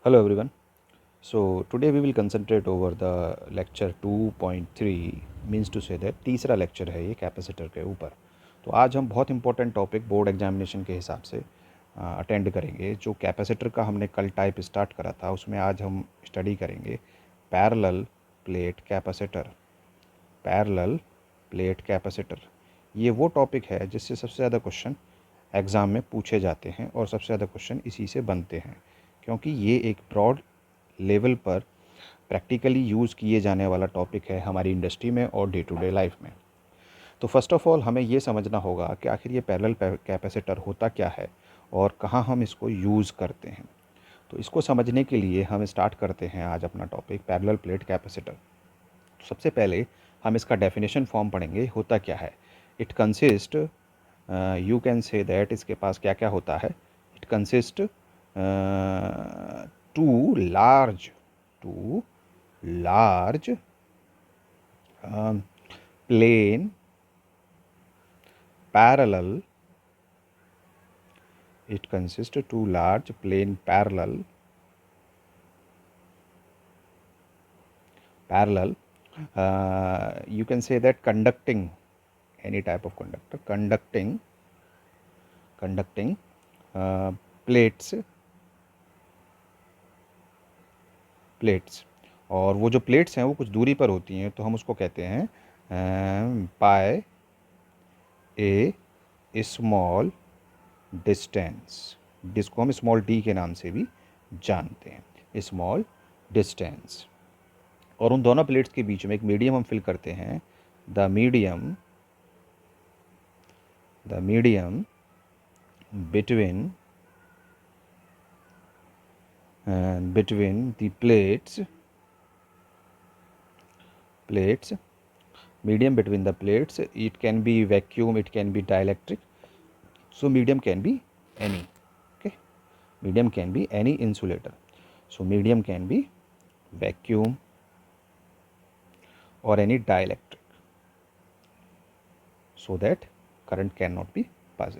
Hello everyone. So today we will concentrate over the lecture 2.3 means to say that तीसरा lecture है ये capacitor के ऊपर। तो आज हम बहुत इंपॉर्टेंट टॉपिक बोर्ड एग्जामिनेशन के हिसाब से अटेंड करेंगे। जो कैपेसिटर का हमने कल टाइप स्टार्ट करा था उसमें आज हम स्टडी करेंगे parallel plate capacitor. Parallel plate capacitor ये वो टॉपिक है जिससे सबसे ज़्यादा क्वेश्चन एग्ज़ाम में पूछे जाते हैं और सबसे ज़्यादा क्वेश्चन इसी से बनते हैं, क्योंकि ये एक ब्रॉड लेवल पर प्रैक्टिकली यूज़ किए जाने वाला टॉपिक है हमारी इंडस्ट्री में और डे टू डे लाइफ में। तो फर्स्ट ऑफ़ ऑल हमें ये समझना होगा कि आखिर ये पैरेलल कैपेसिटर होता क्या है और कहाँ हम इसको यूज़ करते हैं। तो इसको समझने के लिए हम स्टार्ट करते हैं आज अपना टॉपिक पैरेलल प्लेट कैपेसिटर। तो सबसे पहले हम इसका डेफिनेशन फॉर्म पढ़ेंगे, होता क्या है। It consist, you can say that इसके पास क्या क्या होता है। It consist to large plane parallel, it consists of two large plane parallel you can say that conducting any type of conductor, conducting plates, और वो जो प्लेट्स हैं वो कुछ दूरी पर होती हैं, तो हम उसको कहते हैं बाय ए स्मॉल डिस्टेंस, जिसको हम स्मॉल डी के नाम से भी जानते हैं, स्मॉल डिस्टेंस। और उन दोनों प्लेट्स के बीच में एक मीडियम हम फिल करते हैं। The medium between the plates, medium between the plates, it can be vacuum, it can be dielectric, so medium can be any, okay, medium can be any insulator, so medium can be vacuum or any dielectric, so that current cannot be passed.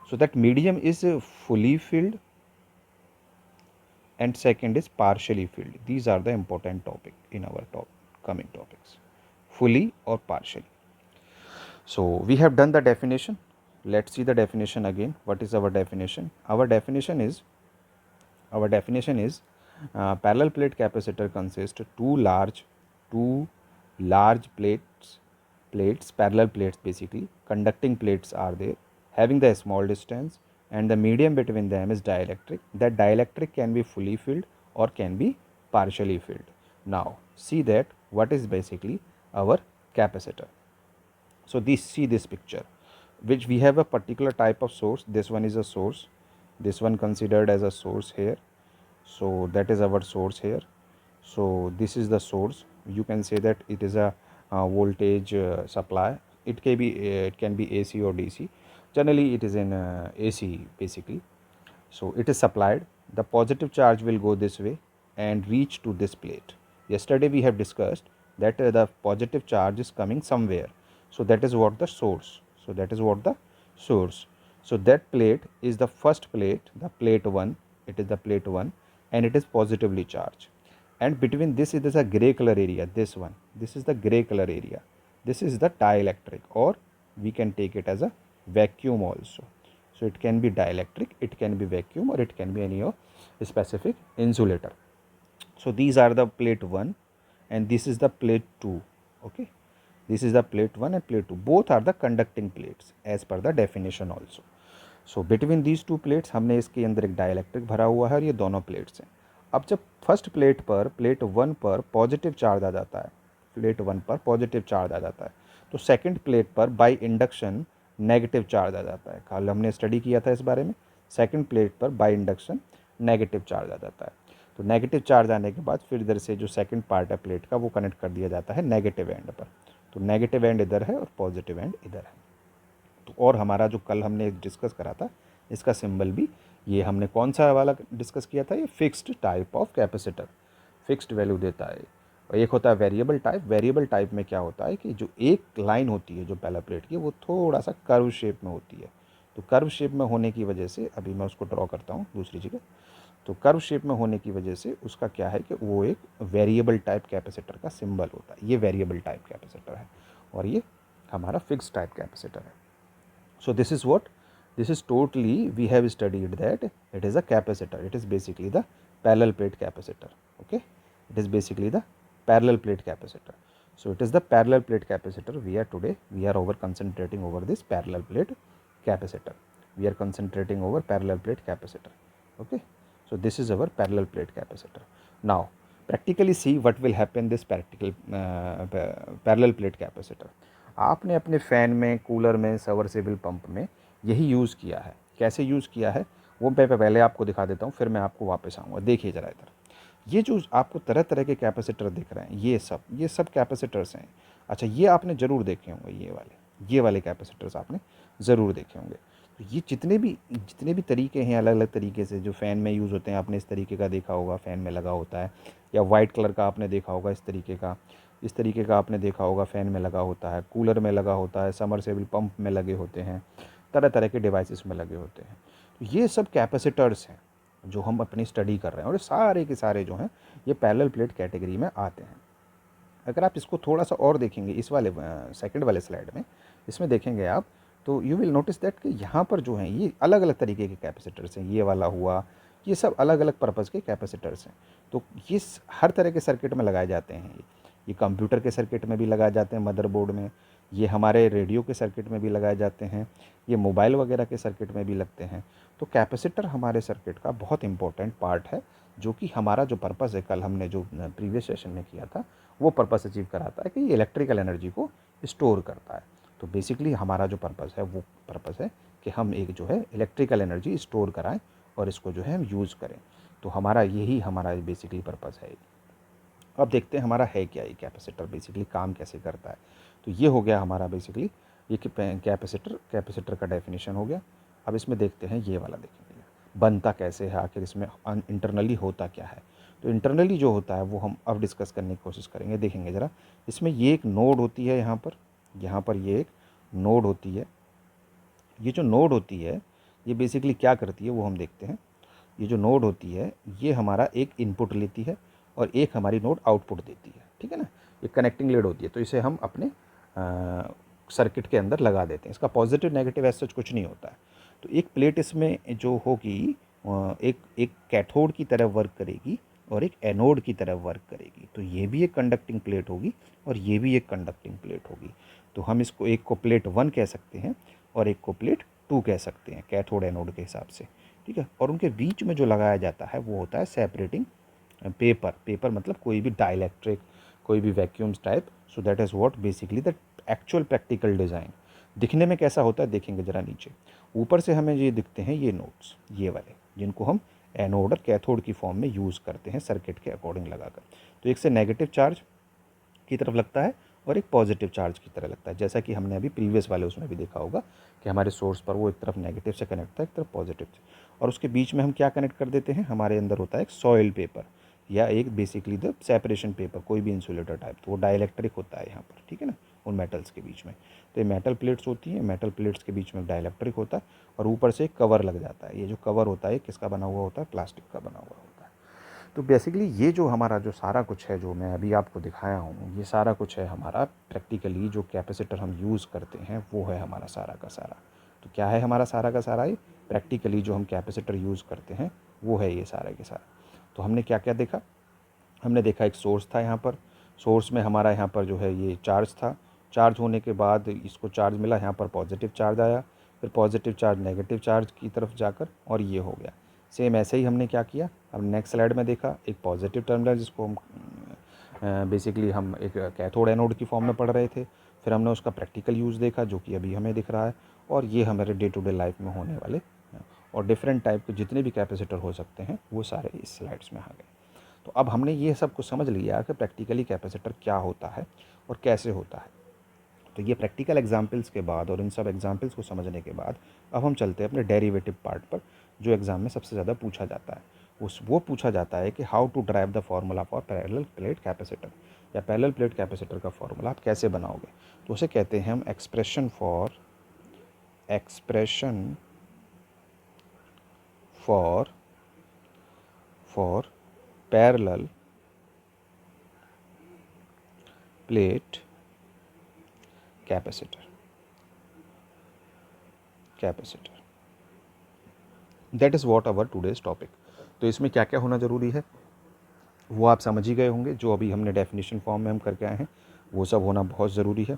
So that medium is fully filled and second is partially filled. These are the important topic in our coming topics, fully or partially. So we have done the definition. Let's see the definition again. What is our definition? Our definition is parallel plate capacitor consists two large plates, parallel plates basically. Conducting plates are there having the small distance, and the medium between them is dielectric. That dielectric can be fully filled or can be partially filled. Now see that what is basically our capacitor. So see this picture, which we have a particular type of source. This one is a source, this one considered as a source here, so that is our source here. So this is the source. You can say that it is a voltage supply. It can be AC or DC. Generally it is in AC basically. So it is supplied. The positive charge will go this way and reach to this plate. Yesterday we have discussed that the positive charge is coming somewhere, so that is what the source. So that plate is the first plate, the plate 1. It is the plate 1 and it is positively charged, and between this it is a gray color area. This is the gray color area. This is the dielectric, or we can take it as a vacuum also. So it can be dielectric, it can be vacuum, or it can be any of specific insulator. So these are the plate 1 and this is the plate 2. Okay, this is the plate 1 and plate 2. Both are the conducting plates as per the definition also. So between these two plates हमने इसके अंदर एक dielectric भरा हुआ है और ये दोनों प्लेट्स हैं। अब जब फर्स्ट प्लेट पर, प्लेट 1 पर पॉजिटिव चार्ज आ जाता है, प्लेट 1 पर पॉजिटिव चार्ज आ जाता है, तो सेकंड प्लेट पर बाय इंडक्शन नेगेटिव चार्ज आ जाता है। कल हमने स्टडी किया था इस बारे में। सेकंड प्लेट पर बाय इंडक्शन नेगेटिव चार्ज आ जाता है, तो नेगेटिव चार्ज आने के बाद फिर इधर से जो सेकंड पार्ट है प्लेट का वो कनेक्ट कर दिया जाता है नेगेटिव एंड पर। तो नेगेटिव एंड इधर है और पॉजिटिव एंड इधर है। तो और हमारा जो कल हमने डिस्कस करा था इसका सिंबल भी, ये हमने कौन सा वाला डिस्कस किया था, ये fixed type of capacitor, fixed value देता है। और एक होता है वेरिएबल टाइप। वेरिएबल टाइप में क्या होता है कि जो एक लाइन होती है जो पहला प्लेट की, वो थोड़ा सा कर्व शेप में होती है। तो कर्व शेप में होने की वजह से, अभी मैं उसको ड्रॉ करता हूँ दूसरी जगह, तो कर्व शेप में होने की वजह से उसका क्या है कि वो एक वेरिएबल टाइप कैपेसिटर का सिंबल होता है। ये वेरिएबल टाइप कैपेसिटर है और ये हमारा फिक्स टाइप कैपेसिटर है। So this is what, this is totally we have studied that it is a capacitor. It is basically the parallel plate capacitor. Okay, it is basically the parallel plate capacitor. So it is the parallel plate capacitor. We are over concentrating over this parallel plate capacitor. We are concentrating over parallel plate capacitor. Okay, so this is our parallel plate capacitor. Now practically see what will happen this parallel plate capacitor. आपने अपने fan में, cooler में, submersible pump में यही use किया है। कैसे use किया है वो मैं पहले आपको दिखा देता हूँ, फिर मैं आपको वापस आऊँगा। देखिए ज़रा इधर, ये जो आपको तरह तरह के कैपेसिटर दिख रहे हैं, ये सब कैपेसिटर्स हैं। अच्छा, ये आपने ज़रूर देखे होंगे, ये वाले कैपेसिटर्स आपने ज़रूर देखे होंगे। तो ये जितने भी तरीके हैं अलग अलग तरीके से जो फ़ैन में यूज़ होते हैं, आपने इस तरीके का देखा होगा, फ़ैन में लगा होता है, या वाइट कलर का आपने देखा होगा, इस तरीके का आपने देखा होगा, फ़ैन में लगा होता है, कूलर में लगा होता है, सबमर्सिबल पंप में लगे होते हैं, तरह तरह के डिवाइसेस में लगे होते हैं। तो ये सब कैपेसिटर्स हैं जो हम अपनी स्टडी कर रहे हैं, और ये सारे के सारे जो हैं ये पैरेलल प्लेट कैटेगरी में आते हैं। अगर आप इसको थोड़ा सा और देखेंगे, इस वाले सेकंड वाले स्लाइड में, इसमें देखेंगे आप, तो यू विल नोटिस दैट कि यहाँ पर जो हैं ये अलग अलग तरीके के कैपेसिटर्स हैं। ये वाला हुआ, ये सब अलग अलग पर्पज़ के कैपेसिटर्स हैं। तो ये हर तरह के सर्किट में लगाए जाते हैं। ये कंप्यूटर के सर्किट में भी लगाए जाते हैं, मदरबोर्ड में, ये हमारे रेडियो के सर्किट में भी लगाए जाते हैं, ये मोबाइल वगैरह के सर्किट में भी लगते हैं। तो कैपेसिटर हमारे सर्किट का बहुत इंपॉर्टेंट पार्ट है, जो कि हमारा जो पर्पज़ है, कल हमने जो प्रीवियस सेशन में किया था, वो पर्पज़ अचीव कराता है कि ये इलेक्ट्रिकल एनर्जी को स्टोर करता है। तो बेसिकली हमारा जो पर्पज़ है वो पर्पज़ है कि हम एक जो है इलेक्ट्रिकल एनर्जी स्टोर कराएं और इसको जो है हम यूज़ करें। तो हमारा बेसिकली पर्पज़ है। अब देखते हैं हमारा है क्या ये कैपेसिटर, बेसिकली काम कैसे करता है। तो ये हो गया हमारा बेसिकली ये कैपेसिटर का डेफिनेशन हो गया। अब इसमें देखते हैं ये वाला, देखेंगे बनता कैसे है, आखिर इसमें इंटरनली होता क्या है। तो इंटरनली जो होता है वो हम अब डिस्कस करने की कोशिश करेंगे। देखेंगे ज़रा, इसमें ये एक नोड होती है, यहाँ पर ये एक नोड होती है। ये जो नोड होती है ये बेसिकली क्या करती है वो हम देखते हैं। ये जो नोड होती है ये हमारा एक इनपुट लेती है और एक हमारी नोड आउटपुट देती है, ठीक है ना। ये कनेक्टिंग लीड होती है, तो इसे हम अपने सर्किट के अंदर लगा देते हैं। इसका पॉजिटिव नेगेटिव ऐसा कुछ नहीं होता है। तो एक प्लेट इसमें जो होगी एक कैथोड की तरह वर्क करेगी और एक एनोड की तरह वर्क करेगी। तो ये भी एक कंडक्टिंग प्लेट होगी और ये भी एक कंडक्टिंग प्लेट होगी। तो हम इसको एक को प्लेट 1 कह सकते हैं और एक को प्लेट 2 कह सकते हैं, कैथोड एनोड के हिसाब से, ठीक है। और उनके बीच में जो लगाया जाता है वो होता है सेपरेटिंग पेपर मतलब कोई भी डाइलेक्ट्रिक, कोई भी vacuums type. So that is what basically the actual practical design. दिखने में कैसा होता है देखेंगे ज़रा नीचे, ऊपर से हमें ये दिखते हैं ये नोड्स, ये वाले, जिनको हम एनोड और कैथोड की फॉर्म में यूज़ करते हैं सर्किट के अकॉर्डिंग लगाकर। तो एक से नेगेटिव चार्ज की तरफ लगता है और एक पॉजिटिव चार्ज की तरह लगता है, जैसा कि हमने अभी प्रीवियस वाले उसमें भी देखा होगा कि हमारे सोर्स पर वो एक तरफ नेगेटिव से कनेक्ट था, एक तरफ पॉजिटिव से। और उसके बीच में हम क्या कनेक्ट कर देते हैं, हमारे अंदर होता है एक सॉइल पेपर या एक बेसिकली द सेपरेशन पेपर, कोई भी इंसुलेटर टाइप। तो वो डाइलेक्ट्रिक होता है यहाँ पर, ठीक है ना, उन मेटल्स के बीच में। तो ये मेटल प्लेट्स होती हैं, मेटल प्लेट्स के बीच में डाइलेक्ट्रिक होता है और ऊपर से एक कवर लग जाता है। ये जो कवर होता है किसका बना हुआ होता है, प्लास्टिक का बना हुआ होता है। तो बेसिकली ये जो हमारा जो सारा कुछ है जो मैं अभी आपको दिखाया हूँ, ये सारा कुछ है हमारा प्रैक्टिकली जो कैपेसिटर हम यूज़ करते हैं वो है हमारा सारा का सारा। तो क्या है हमारा सारा का सारा, ये प्रैक्टिकली जो हम कैपेसिटर यूज़ करते हैं वो है ये सारा के सारा। तो हमने क्या क्या देखा, हमने देखा एक सोर्स था यहाँ पर, सोर्स में हमारा यहाँ पर जो है ये चार्ज था, चार्ज होने के बाद इसको चार्ज मिला, यहाँ पर पॉजिटिव चार्ज आया, फिर पॉजिटिव चार्ज नेगेटिव चार्ज की तरफ जाकर और ये हो गया। सेम ऐसे ही हमने क्या किया, अब नेक्स्ट स्लाइड में देखा एक पॉजिटिव टर्मिनल जिसको हम बेसिकली हम एक कैथोड एनोड की फॉर्म में पढ़ रहे थे। फिर हमने उसका प्रैक्टिकल यूज़ देखा जो कि अभी हमें दिख रहा है, और ये हमारे डे टू डे लाइफ में होने वाले और डिफरेंट टाइप के जितने भी कैपेसिटर हो सकते हैं वो सारे इस स्लाइड्स में आ गए। तो अब हमने ये सब कुछ समझ लिया कि प्रैक्टिकली कैपेसिटर क्या होता है और कैसे होता है। तो ये प्रैक्टिकल एग्जाम्पल्स के बाद और इन सब एग्जाम्पल्स को समझने के बाद अब हम चलते हैं अपने डेरिवेटिव पार्ट पर, जो एग्ज़ाम में सबसे ज़्यादा पूछा जाता है। वो पूछा जाता है कि how to drive the formula for parallel plate capacitor, या पैरेलल प्लेट कैपेसिटर का फार्मूला आप कैसे बनाओगे। तो उसे कहते हैं हम expression for for parallel plate capacitor that is what our today's topic. तो इसमें क्या क्या होना ज़रूरी है वो आप समझ ही गए होंगे, जो अभी हमने डेफिनेशन फॉर्म में हम करके आए हैं वो सब होना बहुत ज़रूरी है।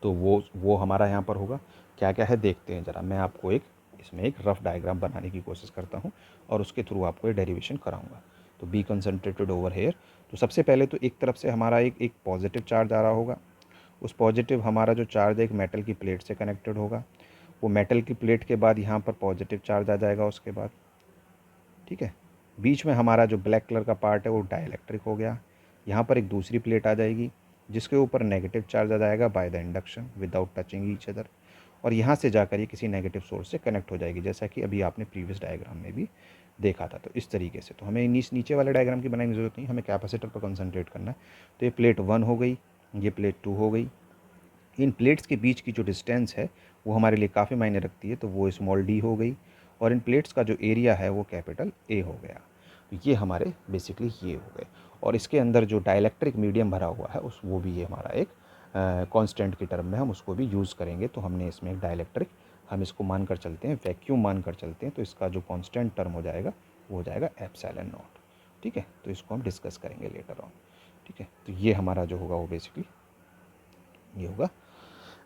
तो वो हमारा यहाँ पर होगा। क्या क्या है देखते हैं ज़रा। मैं आपको इसमें एक रफ डायग्राम बनाने की कोशिश करता हूँ और उसके थ्रू आपको ये डेरिवेशन कराऊंगा। तो बी कंसंट्रेटेड ओवर हेयर। तो सबसे पहले तो एक तरफ से हमारा एक पॉजिटिव चार्ज आ रहा होगा। उस पॉजिटिव हमारा जो चार्ज है एक मेटल की प्लेट से कनेक्टेड होगा। वो मेटल की प्लेट के बाद यहाँ पर पॉजिटिव चार्ज आ जाएगा उसके बाद, ठीक है। बीच में हमारा जो ब्लैक कलर का पार्ट है वो डाइलेक्ट्रिक हो गया। यहाँ पर एक दूसरी प्लेट आ जाएगी जिसके ऊपर नेगेटिव चार्ज आ जाएगा by the induction without touching each other, और यहाँ से जाकर ये किसी नेगेटिव सोर्स से कनेक्ट हो जाएगी, जैसा कि अभी आपने प्रीवियस डायग्राम में भी देखा था। तो इस तरीके से तो हमें नीचे वाले डायग्राम की बनाने की ज़रूरत नहीं, हमें कैपेसिटर पर कंसंट्रेट करना है। तो ये प्लेट 1 हो गई, ये प्लेट 2 हो गई। इन प्लेट्स के बीच की जो डिस्टेंस है वो हमारे लिए काफ़ी मायने रखती है, तो वो स्मॉल डी हो गई। और इन प्लेट्स का जो एरिया है वो कैपिटल ए हो गया। तो ये हमारे बेसिकली ये हो गए। और इसके अंदर जो डाइलेक्ट्रिक मीडियम भरा हुआ है वो भी ये हमारा एक कांस्टेंट की टर्म में हम उसको भी यूज़ करेंगे। तो हमने इसमें एक डाइलेक्ट्रिक हम इसको मान कर चलते हैं, वैक्यूम मान कर चलते हैं। तो इसका जो कांस्टेंट टर्म हो जाएगा वो हो जाएगा एप्सिलॉन नॉट, ठीक है। तो इसको हम डिस्कस करेंगे लेटर ऑन, ठीक है। तो ये हमारा जो होगा वो बेसिकली ये होगा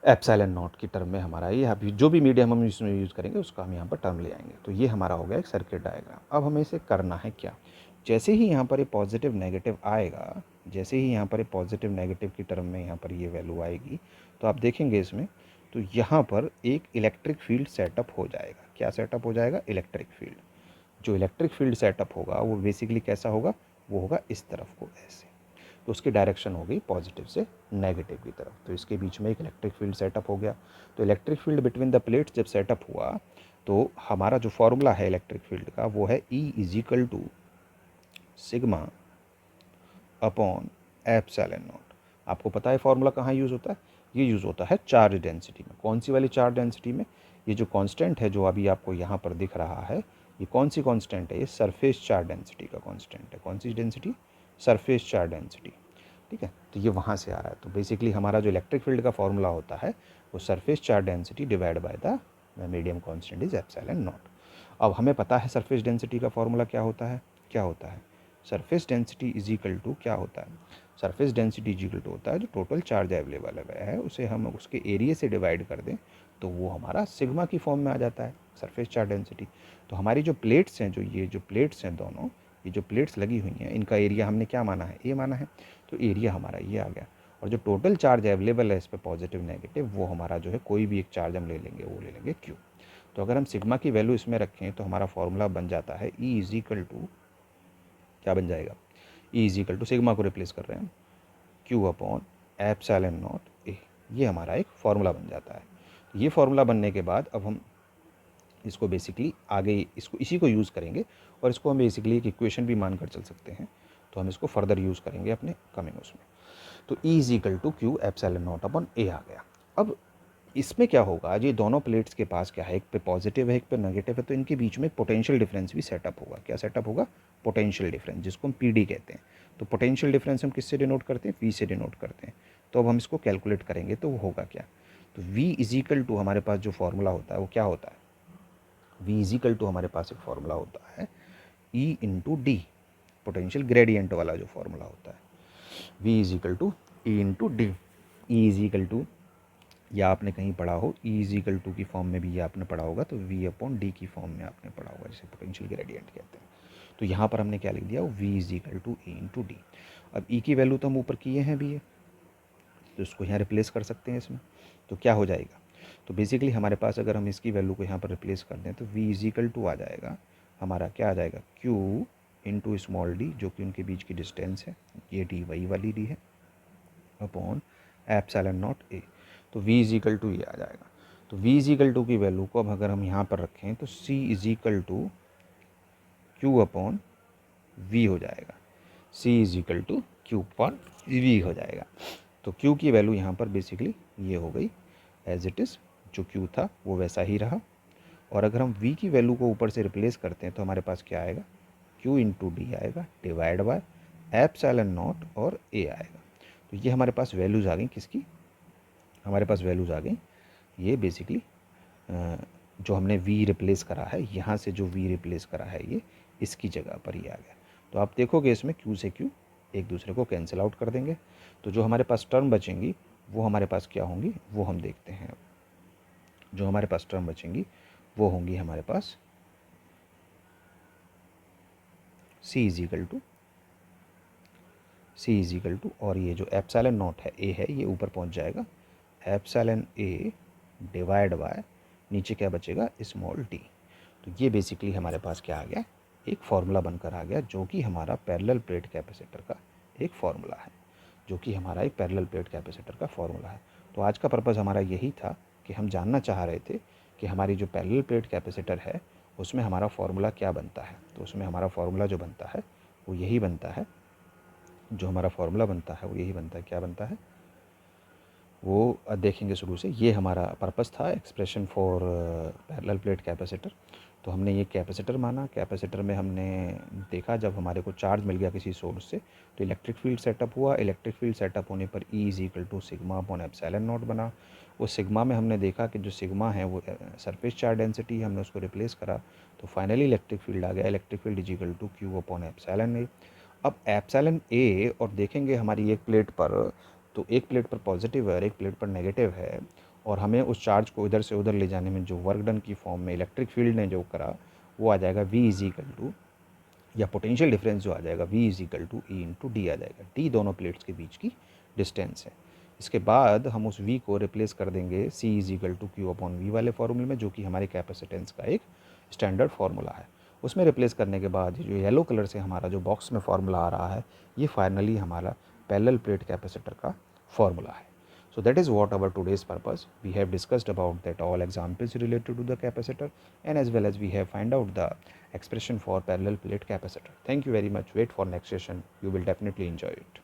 एप्सिलॉन नॉट की टर्म में हमारा ये अभी जो भी मीडियम हम इसमें यूज़ करेंगे उसका हम यहाँ पर टर्म ले आएंगे। तो ये हमारा हो गया एक सर्किट डायग्राम। अब हमें इसे करना है क्या, जैसे ही यहाँ पर ये पॉजिटिव नेगेटिव आएगा, जैसे ही यहाँ पर ये पॉजिटिव नेगेटिव की टर्म में यहाँ पर ये वैल्यू आएगी तो आप देखेंगे इसमें, तो यहाँ पर एक इलेक्ट्रिक फील्ड सेटअप हो जाएगा। क्या सेटअप हो जाएगा? Electric field. जो इलेक्ट्रिक फील्ड सेटअप होगा वो बेसिकली कैसा होगा? वो होगा इस तरफ को ऐसे। तो उसकी डायरेक्शन हो गई पॉजिटिव से नेगेटिव की तरफ। तो इसके बीच में एक इलेक्ट्रिक फील्ड सेटअप हो गया। तो electric field between the plates जब सेटअप हुआ तो हमारा जो फॉर्मूला है इलेक्ट्रिक फील्ड का वो है E is equal to sigma upon epsilon naught. आपको पता है फॉर्मूला कहाँ यूज़ होता है? ये यूज़ होता है चार्ज डेंसिटी में। कौन सी वाली चार्ज डेंसिटी में? ये जो कांस्टेंट है जो अभी आपको यहाँ पर दिख रहा है, ये कौन सी कांस्टेंट है? ये सरफेस चार्ज डेंसिटी का कांस्टेंट है। कौन सी डेंसिटी? सरफेस चार्ज डेंसिटी, ठीक है। तो ये वहाँ से आ रहा है। तो बेसिकली हमारा जो इलेक्ट्रिक फील्ड का फॉर्मूला होता है वो surface charge density divide by the medium constant is epsilon not. अब हमें पता है सरफेस डेंसिटी का फॉर्मूला क्या होता है? क्या होता है? Surface density is equal to क्या होता है? Surface density is equal to होता है जो टोटल चार्ज अवेलेबल है उसे हम उसके एरिया से डिवाइड कर दें तो वो हमारा सिग्मा की फॉर्म में आ जाता है, सरफेस चार्ज डेंसिटी। तो हमारी जो प्लेट्स हैं, ये जो प्लेट्स हैं दोनों, ये जो प्लेट्स लगी हुई हैं, इनका एरिया हमने क्या माना है? ए माना है। तो एरिया हमारा ये आ गया। और जो टोटल चार्ज अवेलेबल है इस पर पॉजिटिव नेगेटिव, वो हमारा जो है कोई भी एक चार्ज हम ले लेंगे, वो ले लेंगे क्यू। तो अगर हम सिग्मा की वैल्यू इसमें रखें तो हमारा फॉर्मूला बन जाता है E इज इक्वल टू क्या बन जाएगा? E is equal to sigma को रिप्लेस कर रहे हैं हम, Q upon epsilon naught A. ये हमारा एक फॉर्मूला बन जाता है। ये फॉर्मूला बनने के बाद अब हम इसको बेसिकली आगे इसको इसी को यूज़ करेंगे और इसको हम बेसिकली एक इक्वेशन भी मान कर चल सकते हैं। तो हम इसको फर्दर यूज़ करेंगे अपने कमिंग उसमें। तो E is equal to q epsilon naught upon a आ गया। अब इसमें क्या होगा? ये दोनों प्लेट्स के पास क्या है, एक पे पॉजिटिव है एक पे नेगेटिव है, तो इनके बीच में पोटेंशियल डिफरेंस भी सेटअप होगा। क्या सेटअप होगा? पोटेंशियल डिफरेंस, जिसको हम PD कहते हैं। तो पोटेंशियल डिफरेंस हम किससे डिनोट करते हैं? V से डिनोट करते हैं। तो अब हम इसको कैलकुलेट करेंगे तो वो होगा क्या? तो V इज इक्वल टू हमारे पास जो फॉर्मूला होता है वो क्या होता है? V इज इक्वल टू हमारे पास एक फॉर्मूला होता है E into D, potential gradient वाला जो फॉर्मूला होता है। V is equal to E into D. E is equal to, या आपने कहीं पढ़ा हो E इज इक्वल टू की फॉर्म में भी ये आपने पढ़ा होगा, तो V अपॉन डी की फॉर्म में आपने पढ़ा होगा, जिसे पोटेंशियल ग्रेडियंट कहते हैं। तो यहाँ पर हमने क्या लिख दिया? V is equal to E into D. अब E की वैल्यू तो हम ऊपर किए हैं भी है, तो इसको यहाँ रिप्लेस कर सकते हैं इसमें। तो क्या हो जाएगा? तो बेसिकली हमारे पास अगर हम इसकी वैल्यू को यहाँ पर रिप्लेस कर दें तो V इज इक्वल टू आ जाएगा हमारा, क्या आ जाएगा? Q इंटू स्मॉल डी, जो कि उनके बीच की डिस्टेंस है, ये डी वही वाली डी है, अपॉन एप्सिलॉन नॉट ए। तो V इज इक्वल टू ये आ जाएगा। तो V इज इक्वल टू की वैल्यू को अब अगर हम यहाँ पर रखें तो C is equal to Q upon V हो जाएगा। C is equal to Q upon V हो जाएगा। तो Q की वैल्यू यहाँ पर बेसिकली ये हो गई एज इट इज़, जो Q था वो वैसा ही रहा। और अगर हम V की वैल्यू को ऊपर से रिप्लेस करते हैं तो हमारे पास क्या आएगा? Q इंटू डी आएगा डिवाइड बाय एप्सिलॉन नॉट और A आएगा। तो ये हमारे पास वैल्यूज़ आ गई किसकी, हमारे पास वैल्यूज़ आ गई ये बेसिकली जो हमने V रिप्लेस करा है, यहाँ से जो V रिप्लेस करा है ये इसकी जगह पर ही आ गया। तो आप देखोगे इसमें Q से Q एक दूसरे को कैंसिल आउट कर देंगे, तो जो हमारे पास टर्म बचेंगी वो हमारे पास क्या होंगी वो हम देखते हैं। जो हमारे पास टर्म बचेंगी वो होंगी हमारे पास C इज इक्वल टू और ये जो एप्सिलॉन नॉट है A है ये ऊपर पहुंच जाएगा एप्सिलॉन A डिवाइड बाय नीचे क्या बचेगा स्मॉल टी। तो ये बेसिकली हमारे पास क्या आ गया, एक फार्मूला बनकर आ गया जो कि हमारा पैरेलल प्लेट कैपेसिटर का एक फार्मूला है, जो कि हमारा एक पैरेलल प्लेट कैपेसिटर का फार्मूला है। तो आज का पर्पज़ हमारा यही था कि हम जानना चाह रहे थे कि हमारी जो पैरेलल प्लेट कैपेसिटर है उसमें हमारा फार्मूला क्या बनता है। तो उसमें हमारा फार्मूला जो बनता है वो यही बनता है, जो हमारा फार्मूला बनता है वो यही बनता है, क्या बनता है वो देखेंगे शुरू से। ये हमारा पर्पस था expression for parallel plate capacitor. तो हमने ये कैपेसिटर माना, कैपेसिटर में हमने देखा जब हमारे को चार्ज मिल गया किसी सोर्स से तो इलेक्ट्रिक फील्ड सेटअप हुआ। इलेक्ट्रिक फील्ड सेटअप होने पर E is equal to sigma upon epsilon naught बना। उस सिग्मा में हमने देखा कि जो सिग्मा है वो सरफेस चार्ज डेंसिटी, हमने उसको रिप्लेस करा तो फाइनली इलेक्ट्रिक फील्ड आ गया, electric field is equal to Q upon epsilon A। अब एप्सिलॉन A और देखेंगे हमारी एक प्लेट पर, तो एक प्लेट पर पॉजिटिव है और एक प्लेट पर नेगेटिव है, और हमें उस चार्ज को इधर से उधर ले जाने में जो वर्क डन की फॉर्म में इलेक्ट्रिक फील्ड ने जो करा वो आ जाएगा V इज इक्वल टू, या पोटेंशियल डिफरेंस जो आ जाएगा V is equal to E into d आ जाएगा। D दोनों प्लेट्स के बीच की डिस्टेंस है। इसके बाद हम उस V को रिप्लेस कर देंगे C is equal to Q upon V वाले फार्मूले में, जो कि हमारे कैपेसिटेंस का एक स्टैंडर्ड फार्मूला है। उसमें रिप्लेस करने के बाद जो येलो कलर से हमारा जो बॉक्स में फार्मूला आ रहा है ये फाइनली हमारा पैरेलल प्लेट कैपेसिटर का फार्मूला है। So that is what our today's purpose. We have discussed about that all examples related to the capacitor, and as well as we have find out the expression for parallel plate capacitor. Thank you very much. Wait for next session. You will definitely enjoy it.